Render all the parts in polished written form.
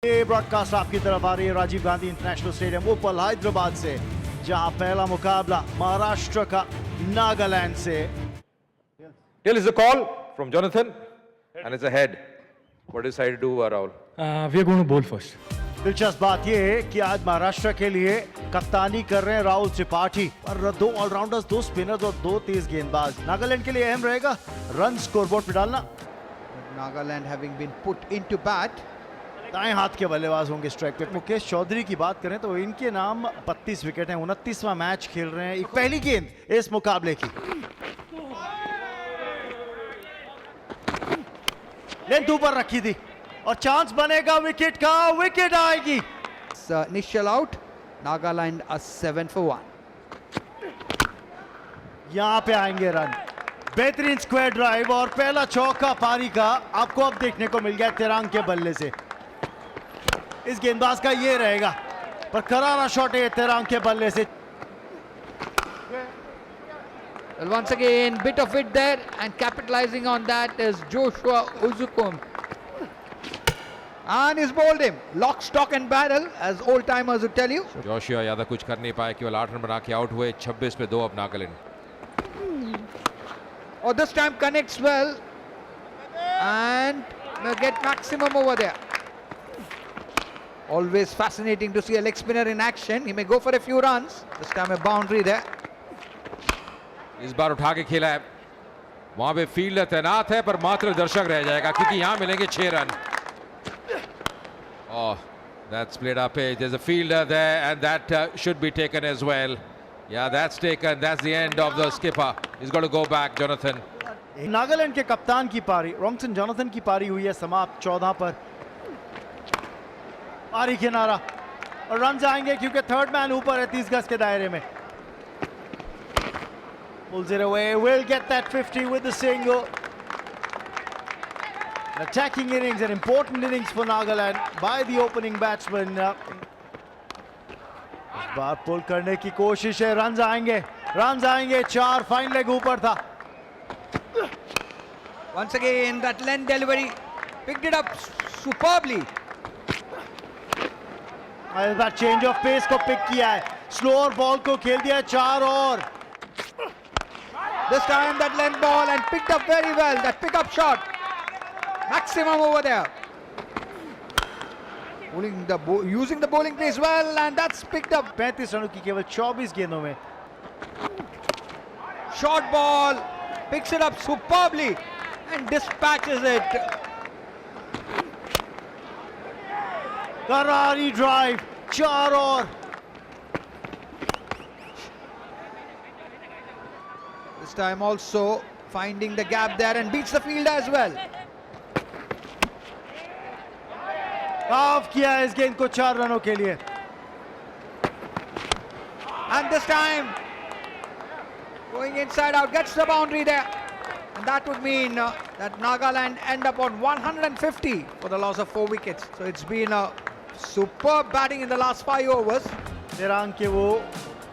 ये ब्रॉडकास्ट आपकी तरफ आ रही है राजीव गांधी इंटरनेशनल स्टेडियम उपल हैदराबाद से, जहां पहला मुकाबला महाराष्ट्र का नागालैंड से। Here is a call from Jonathan, and it's a head. What decided to do, Rahul? We are going to bowl first. दिलचस्प बात यह है कि आज महाराष्ट्र के लिए कप्तानी कर रहे हैं राहुल त्रिपाठी, और दो ऑलराउंडर्स, दो स्पिनर्स और दो तेज गेंदबाज। नागालैंड के लिए अहम रहेगा रन स्कोरबोर्ड पे डालना। Nagaland having been put into bat. दाएं हाथ के बल्लेबाज होंगे स्ट्राइक पे। मुकेश चौधरी की बात करें तो इनके नाम 32 विकेट हैं, 29वां मैच खेल रहे हैं। पहली गेंद इस मुकाबले की, लेंथ ऊपर रखी थी और चांस बनेगा विकेट का। विकेट आएगी। Initial out. Nagaland a 7 for 1. यहां पे आएंगे रन। बेहतरीन स्क्वायर ड्राइव और पहला चौका पारी का आपको अब देखने को मिल गया तिरंग के बल्ले से। इस गेंदबाज का ये रहेगा, पर करारा शॉट है तिरंग के बल्ले से। Well, once again, bit of it there, and capitalizing on that is Joshua Uzukum. And he's bowled him. Lock, stock and barrel, as old timers would tell you. Josiah ज्यादा कुछ कर नहीं पाए, केवल 8 रन बना के आउट हुए। 26 पे 2 अब Nagaland. Oh, this time connects well. And will get maximum over there. Always fascinating to see a leg spinner in action. He may go for a few runs. This time a boundary there. इस बार उठा के खेला है। वहां पे fielder तैनात है, पर मात्र दर्शक रह जाएगा क्योंकि यहां मिलेंगे 6 run. Oh, that's played up pitch. There's a fielder there, and that should be taken as well. Yeah, that's taken. That's the end of the skipper. He's got to go back, Jonathan. Nagaland के कप्तान की पारी, रॉन्गसन Jonathan की पारी हुई है समाप्त 14 पर। पारी किनारा और रन आएंगे क्योंकि थर्ड मैन ऊपर है 30 गज के दायरे में। Pulls it away, will get that 50 with the single. An attacking innings, an important innings for Nagaland by the opening batsman. इस बार पुल करने की कोशिश है, रन आएंगे, 4 फाइन लेग ऊपर था। Once again, that length delivery picked it up superbly. Change of pace को pick किया है, स्लोअर बॉल को खेल दिया है 4 और। This time that length ball and picked up very well. That pickup shot. Maximum over there. Using the bowling crease well, and that's picked up. 35 रनों की केवल 24 गेंदों में। Short ball, picks it up superbly and dispatches it. करारी drive, 4 और। This time also finding the gap there and beats the fielder as well. Of किया है इस गेंद को 4 रनों के लिए। And this time going inside out, gets the boundary there. And that would mean that Nagaland end up on 150 for the loss of 4 wickets. So it's been a superb batting in the last 5 overs. तिरंग के वो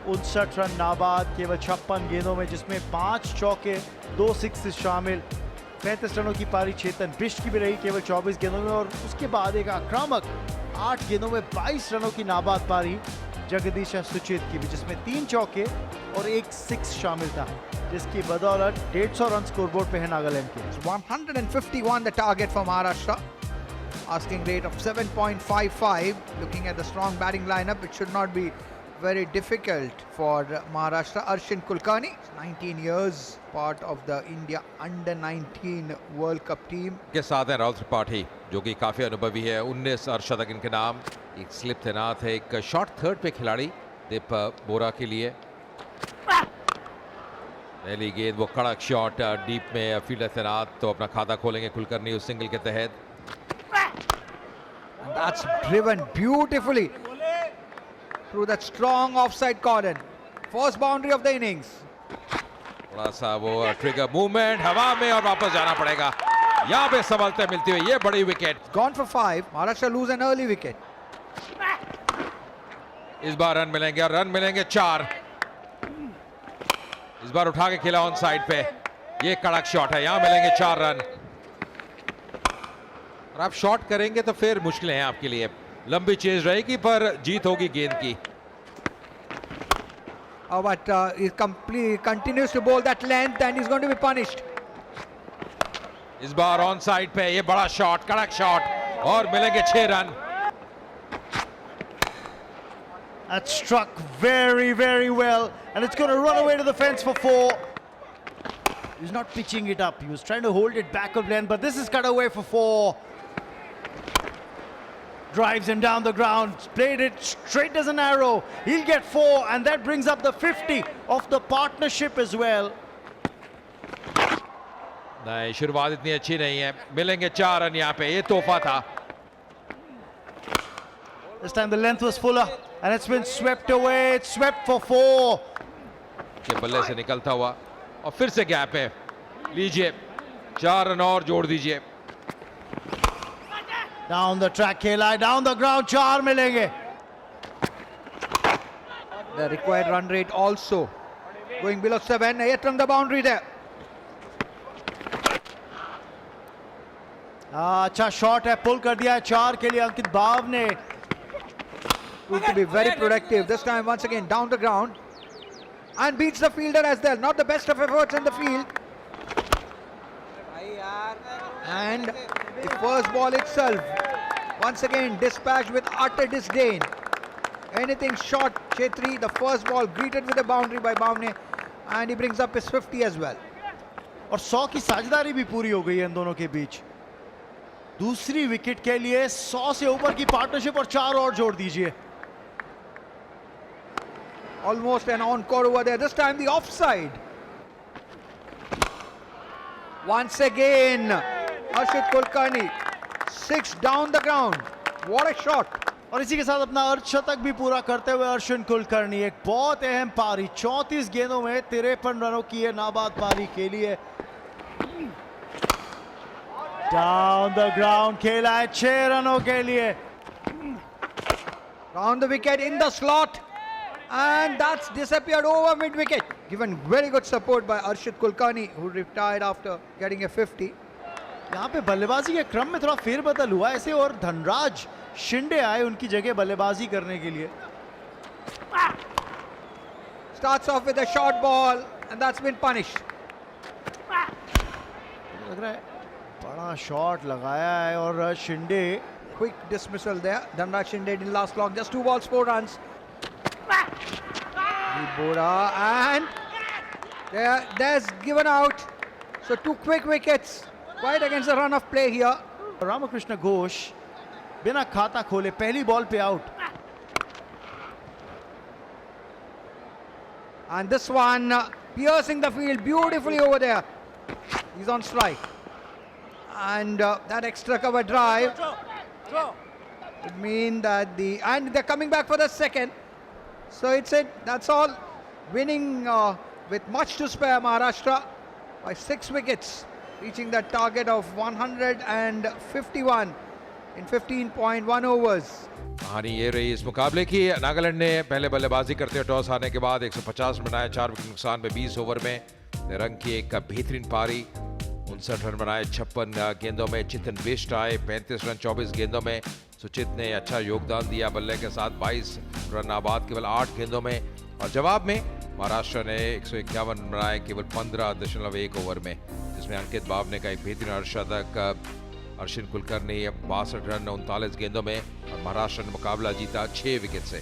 59 run नाबाद केवल 56 गेंदों में, जिसमें 5 चौके 2 six शामिल। 35 रनों की पारी चेतन बिष्ट की भी रही केवल 24 गेंदों में, और उसके बाद एक आक्रामक 8 गेंदों में 22 रनों की नाबाद पारी जगदीश सुचित की भी, जिसमें 3 चौके और 1 सिक्स शामिल था, जिसकी बदौलत 150 रन स्कोरबोर्ड पे है नागालैंड के। 151 the target for Maharashtra. Asking rate of 7.55. Looking at the strong batting lineup, it should not be very difficult for Maharashtra. Arshin Kulkarni, 19 years, part of the India Under-19 World Cup team. के साथ है राहुल त्रिपाठी, जो कि काफी अनुभवी है। 19 अर्धशतक इनके नाम। एक स्लिप तैनात है, एक शॉट थर्ड पे खिलाड़ी दीप बोरा के लिए। पहली गेंद वो कड़क शॉट डीप में, फील्डर तैनात, तो अपना खाता खोलेंगे कुलकर्णी उस सिंगल के तहत। And that's driven beautifully through that strong offside cordon. First boundary of the innings. थोड़ा सा वो ट्रिगर मूवमेंट हवा में और वापस जाना पड़ेगा। यहाँ पे सबलते मिलती हुई ये बड़ी wicket. Gone for 5. Maharashtra lose an early wicket. इस बार रन मिलेंगे और रन मिलेंगे 4। इस बार उठा के खेला ऑन साइड पे, ये कड़क शॉट है, यहाँ मिलेंगे 4 रन। और आप शॉट करेंगे तो फिर मुश्किलें हैं आपके लिए। लंबी चेज रहेगी पर जीत होगी गेंद की। But he continues to bowl that length and he's going to be punished. इस बार ऑन साइड पे ये बड़ा शॉट, कड़क शॉट और मिलेंगे 6 run. That struck very, very well, and it's going to run away to the fence for 4. He's not pitching it up. He was trying to hold it back of length, but this is cut away for 4. Drives him down the ground, played it straight as an arrow. He'll get 4, and that brings up the 50 of the partnership as well. नहीं, शुरुआत इतनी अच्छी नहीं है। मिलेंगे 4 run यहाँ पे, ये तोहफा था। This time the length was fuller, and it's been swept away. It's swept for 4. के बल्ले से निकलता हुआ और फिर से गैप है। लीजिए 4 रन और जोड़ दीजिए। Down the track, Kelai, down the ground, 4 milenge. The required run rate also going below 7. Yet on the boundary there. अच्छा शॉट है, पुल कर दिया है 4 के लिए अंकित बाव ने। Going to be very productive this time once again down the ground and beats the fielder as well. Not the best of efforts in the field. And the first ball itself once again dispatched with utter disdain. Anything short, Chetri, the first ball greeted with a boundary by Bhavne, and he brings up his 50 as well. और 100 की साझेदारी भी पूरी हो गई है इन दोनों के बीच। दूसरी विकेट के लिए 100 से ऊपर की पार्टनरशिप और 4 और जोड़ दीजिए। Almost an encore over there. This time the offside. Once again, Arshit Kulkarni, 6 down the ground. What a shot. और इसी के साथ अपना अर्धशतक भी पूरा करते हुए अर्शिन कुलकर्णी, एक बहुत अहम पारी, 34 गेंदों में 53 रनों की है नाबाद पारी के लिए। डाउन द ग्राउंड खेला है 6 रनों के लिए। Round the wicket in the slot, and that's disappeared over mid wicket. Given very good support by Arshit Kulkarni, who retired after getting a 50. यहाँ पे बल्लेबाजी के क्रम में थोड़ा फेरबदल हुआ ऐसे, और धनराज शिंदे आए उनकी जगह बल्लेबाजी करने के लिए। Starts off with a short ball, and that's been punished. लग रहा है बड़ा शॉट लगाया है और Shinde. Quick dismissal there. Dhanraj Shinde didn't last long. Just 2 balls, 4 runs. Bora, and there's given out. So 2 quick wickets. Quite against the run of play here. Ramakrishna Ghosh बिना खाता खोले पहली बॉल पे out. And this one piercing the field beautifully over there. He's on strike. And that extra cover drive would mean that and they're coming back for the second. So it's it. That's all. Winning with much to spare, Maharashtra by 6 wickets, reaching that target of 151 in 15.1 overs. कहानी ये रही इस मुकाबले की। नागालैंड ने पहले बल्लेबाजी करते हुए टॉस हारने के बाद 150 रन बनाए, 4 विकेट नुकसान में 20 ओवर में। निरंक की एक बेहतरीन पारी, 59 रन बनाए 56 गेंदों में। चितन बिष्ट आए 35 रन 24 गेंदों में। सुचित ने अच्छा योगदान दिया बल्ले के साथ, 22 रन आबाद केवल 8 गेंदों में। और जवाब में महाराष्ट्र ने 151 रन बनाए केवल 15.1 ओवर में, जिसमें अंकित बावने का एक बेहतरीन अर्धशतक, अर्शिन कुलकर्णी 62 रन 39 गेंदों में, और महाराष्ट्र ने मुकाबला जीता 6 विकेट से।